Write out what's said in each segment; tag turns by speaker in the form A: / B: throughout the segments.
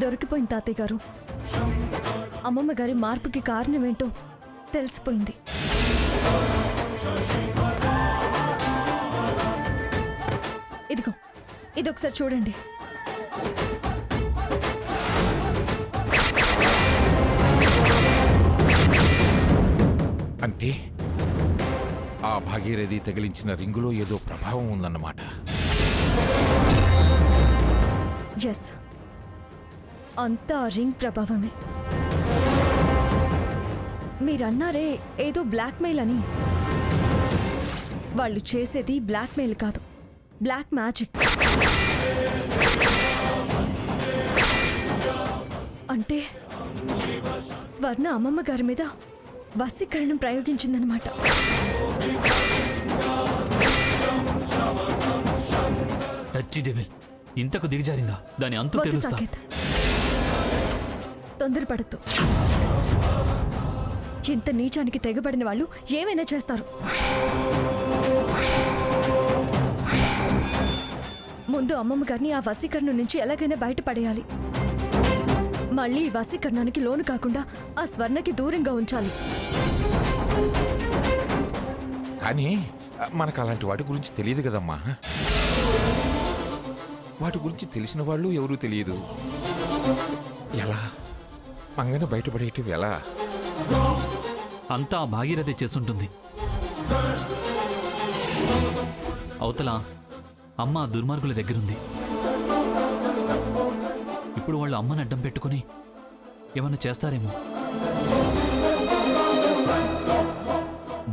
A: దొరికిపోయింది తాతయ్య గారు. అమ్మమ్మ గారి మార్పుకి కారణం ఏంటో తెలిసిపోయింది. ఇదిగో ఇది ఒకసారి చూడండి.
B: అంటే ఆ భాగీరథి తగిలించిన రింగులో ఏదో ప్రభావం ఉందన్నమాట.
A: ఎస్, అంతా రింగ్ ప్రభావమే. మీరన్నారే ఏదో బ్లాక్మెయిల్ అని. వాళ్ళు చేసేది బ్లాక్మెయిల్ కాదు, బ్లాక్ మ్యాజిక్. అంటే స్వర్ణ అమ్మమ్మ గారి మీద వశీకరణం ప్రయోగించిందనమాట.
C: ఇంతకు దిగజారిందా? దాని అంతు తెలుస్తా.
A: తొందరపడద్దు. ఇంత నీచానికి తెగబడిన వాళ్ళు ఏమైనా చేస్తారు. ముందు అమ్మమ్మ గారిని ఆ వశీకరణం నుంచి ఎలాగైనా బయటపడేయాలి. మళ్ళీ ఈ వశీకరణానికి లోను కాకుండా ఆ స్వర్ణకి దూరంగా ఉంచాలి.
B: కానీ మనకు అలాంటి వాటి గురించి తెలియదు కదమ్మా. వాటి గురించి తెలిసిన వాళ్ళు ఎవరూ తెలియదు. ఎలా మంగన బయటపడేటివి ఎలా?
C: అంతా భాగీరథి చేసుంటుంది. అవతల అమ్మ దుర్మార్గుల దగ్గరుంది. ఇప్పుడు వాళ్ళు అమ్మని అడ్డం పెట్టుకుని ఏమన్నా చేస్తారేమో.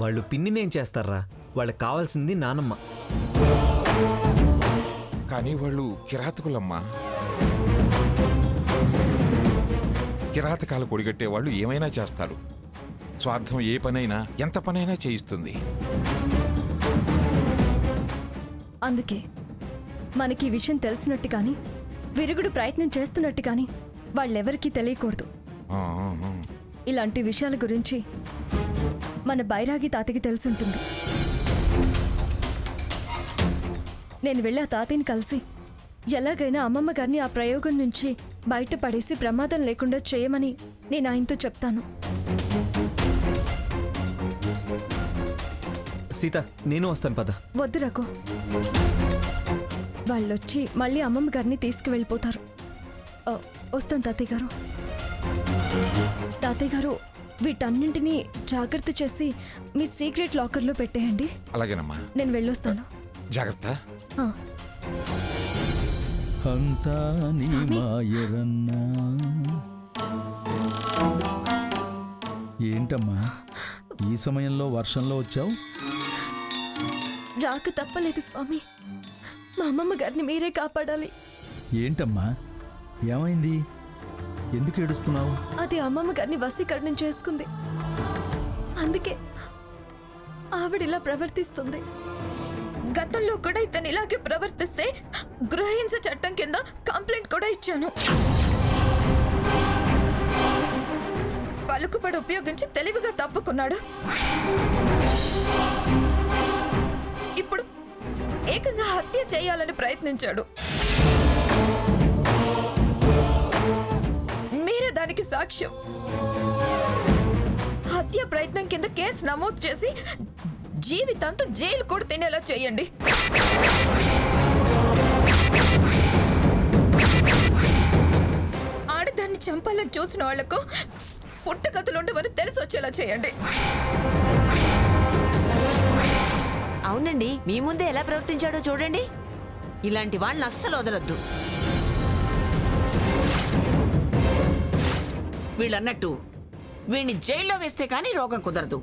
D: వాళ్ళు పిన్నినేం చేస్తారా? వాళ్ళకి కావాల్సింది నానమ్మ.
B: కానీ వాళ్ళు కిరాతకులమ్మా. కిరాతకాలు కొడిగట్టే వాళ్ళు ఏమైనా చేస్తారు. స్వార్థం ఏ పనైనా ఎంత పనైనా చేయిస్తుంది.
A: అందుకే మనకి ఈ విషయం తెలిసినట్టు కానీ విరుగుడు ప్రయత్నం చేస్తున్నట్టు కానీ వాళ్ళెవరికీ తెలియకూడదు. ఇలాంటి విషయాల గురించి మన బైరాగి తాతకి తెలుసుంటుంది. నేను వెళ్ళి ఆ తాతయ్యని కలిసి ఎలాగైనా అమ్మమ్మ గారిని ఆ ప్రయోగం నుంచి బయటపడేసి ప్రమాదం లేకుండా చేయమని నేను ఆయనతో చెప్తాను.
D: సీత, నేను వస్తాను పద.
A: వద్దు రఘు, వాళ్ళొచ్చి మళ్ళీ అమ్మమ్మ గారిని తీసుకువెళ్ళిపోతారు. వస్తాను తాతయ్య గారు. తాతయ్య గారు, వీటన్నింటినీ జాగ్రత్త చేసి మీ సీక్రెట్ లాకర్లో పెట్టేయండి.
B: అలాగేనమ్మా.
A: నేను వెళ్ళొస్తాను.
B: జాగ్రత్త.
E: అంతా నీ మాయరన్నా. ఏంటమ్మా ఈ సమయంలో వర్షంలో వచ్చావు?
A: రాక తప్పలేదు స్వామి. మా అమ్మమ్మ గారిని మీరే కాపాడాలి.
E: ఏంటమ్మా ఏమైంది? ఎందుకు ఏడుస్తున్నావు?
A: అది అమ్మమ్మ గారిని వశీకరణం చేసుకుంది. అందుకే ఆవిడిలా ప్రవర్తిస్తుంది. గతంలో కూడా ఇతను ఇలాగే ప్రవర్తిస్తే గృహహింస చట్టం కింద కంప్లైంట్ కూడా ఇచ్చాను. పలుకుబడి ఉపయోగించి తెలివిగా తప్పుకున్నాడు. ఇప్పుడు ఏకంగా హత్య చేయాలని ప్రయత్నించాడు. మీరే దానికి సాక్ష్యం. హత్య ప్రయత్నం కింద కేసు నమోదు చేసి జీవితాంతం జైలు కూడా తినేలా చేయండి. ఆడదాన్ని చంపాలని చూసిన వాళ్లకు పుట్టగతులుండవని తెలిసి వచ్చేలా చేయండి.
F: అవునండి, మీ ముందే ఎలా ప్రవర్తించాడో చూడండి. ఇలాంటి వాళ్ళని అస్సలు వదలొద్దు. వీళ్ళన్నట్టు వీణ్ణి జైల్లో వేస్తే కానీ రోగం కుదరదు.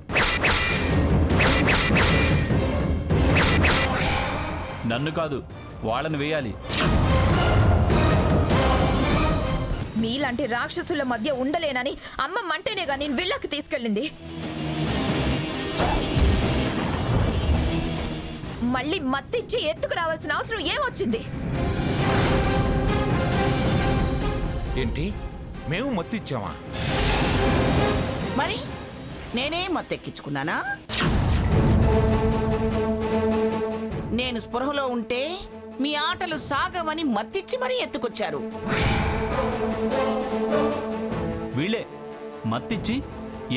C: నన్ను కాదు, వాళ్ళని వేయాలి.
A: మీలాంటి రాక్షసుల మధ్య ఉండలేనని అమ్మమ్మంటేనేగా నేను విళ్ళకి తీసుకెళ్ళింది. మళ్ళీ మత్తిచ్చి ఎత్తుకు రావాల్సిన అవసరం ఏమొచ్చింది?
B: ఏంటి, మేము మత్తిచ్చామా?
F: మరి నేనే మత్తెక్కించుకున్నానా?
G: నేను స్పృహలో ఉంటే మీ ఆటలు సాగవని మత్తిచ్చి మరీ ఎత్తుకొచ్చారు.
C: వీళ్ళే మత్తిచ్చి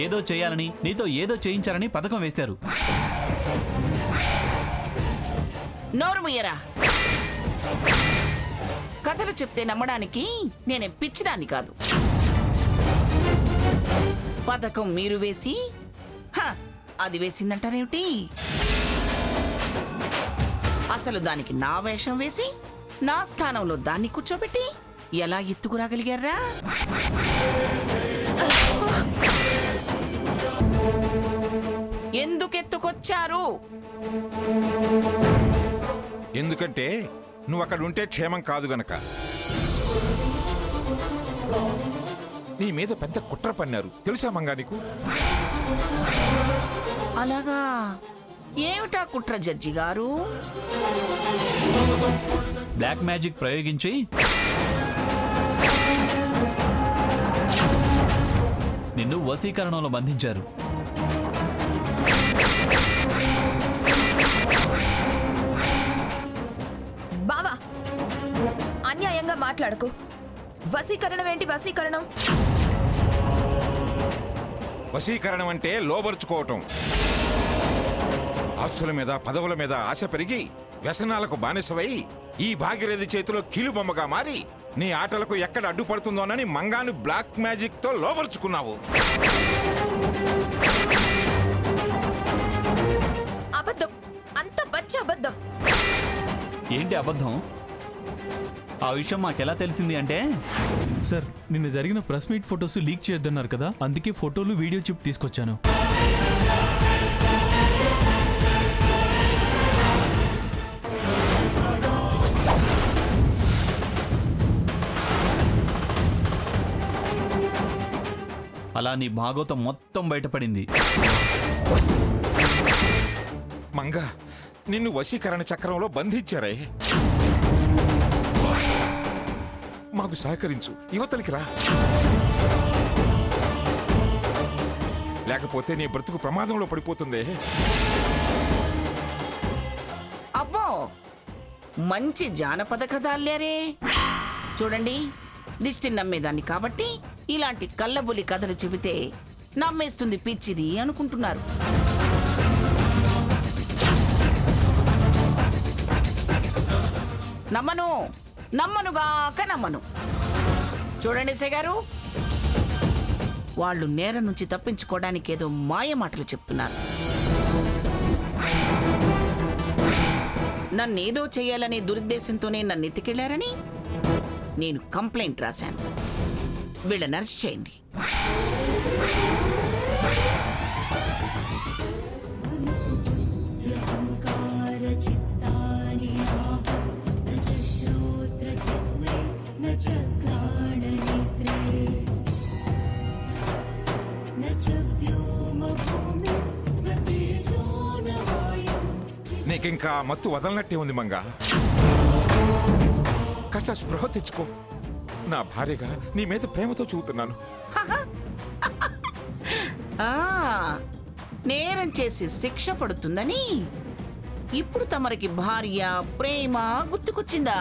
C: ఏదో చేయాలని, నీతో ఏదో చేయించాలని పథకం వేశారు.
G: నోరు ముయ్యరా. కథలు చెప్తే నమ్మడానికి నేనే పిచ్చిదాన్ని కాదు. పథకం మీరు వేసి అది వేసిందంటారేమిటి? అసలు దానికి నా వేషం వేసి నా స్థానంలో దాన్ని కూర్చోబెట్టి ఎలా ఎత్తుకురాగలిగారా? ఎందుకెత్తుకొచ్చారు?
B: ఎందుకంటే నువ్వు అక్కడ ఉంటే క్షేమం కాదు గనక. నీ మీద పెద్ద కుట్ర పన్నారు, తెలుసా మంగా నీకు?
G: అలాగా, ఏమిటా కుట్ర జడ్జి గారు?
C: బ్లాక్ మ్యాజిక్ ప్రయోగించి నిన్ను వశీకరణంలో బంధించారు.
A: బావా, అన్యాయంగా మాట్లాడకు. వశీకరణం ఏంటి? వశీకరణం
B: వశీకరణం అంటే లోబరుచుకోవటం. ఆస్తుల మీద పదవుల మీద ఆశ పెరిగి వ్యసనాలకు బానిసవై ఈ భాగీరథి చేతిలో కీలుబొమ్మగా మారి నీ ఆటలకు ఎక్కడ అడ్డుపడుతుందోనని మంగాను బ్లాక్ మ్యాజిక్ తో లోబరుచుకున్నావు.
A: అబద్ధం, అంత పచ్చి అబద్ధం.
C: ఏంటి అబద్ధం? ఆ విషయం మాకెలా తెలిసింది అంటే,
H: సార్, నిన్న జరిగిన ప్రెస్ మీట్ ఫొటోస్ లీక్ చేయొద్దన్నారు కదా, అందుకే ఫోటోలు వీడియో చిప్ తీసుకొచ్చాను.
C: అలా నీ భాగవతం మొత్తం బయటపడింది.
B: మంగా, నిన్ను వశీకరణ చక్రంలో బంధించారే. మాకు సహకరించు, యువతలకి రా. లేకపోతే నీ బ్రతుకు ప్రమాదంలో పడిపోతుంది.
G: అబ్బో, మంచి జానపద కథ అల్లారే. చూడండి, దిష్టిని నమ్మేదాన్ని కాబట్టి ఇలాంటి కళ్ళబులి కథలు చెబితే నమ్మేస్తుంది పిచ్చిది అనుకుంటున్నారు. నమ్మనుగాక నమ్మను. చూడండి ఎస్ఐ గారు, వాళ్ళు నేరం నుంచి తప్పించుకోవడానికి ఏదో మాయ మాటలు చెప్తున్నారు. నన్నేదో చేయాలనే దురుద్దేశంతోనే నన్ను ఎత్తుకెళ్లారని నేను కంప్లైంట్ రాశాను. వీళ్ళని అరెస్ట్ చేయండి.
B: నీకింకా మత్తు వదలనట్టే ఉంది మంగా. కాస్త స్పృహ తెచ్చుకో. నా భార్యగా నీ మీద ప్రేమతో చూస్తున్నాను.
G: నేరం చేసి శిక్ష పడుతుందని ఇప్పుడు తమరికి భార్య ప్రేమ గుర్తుకొచ్చిందా?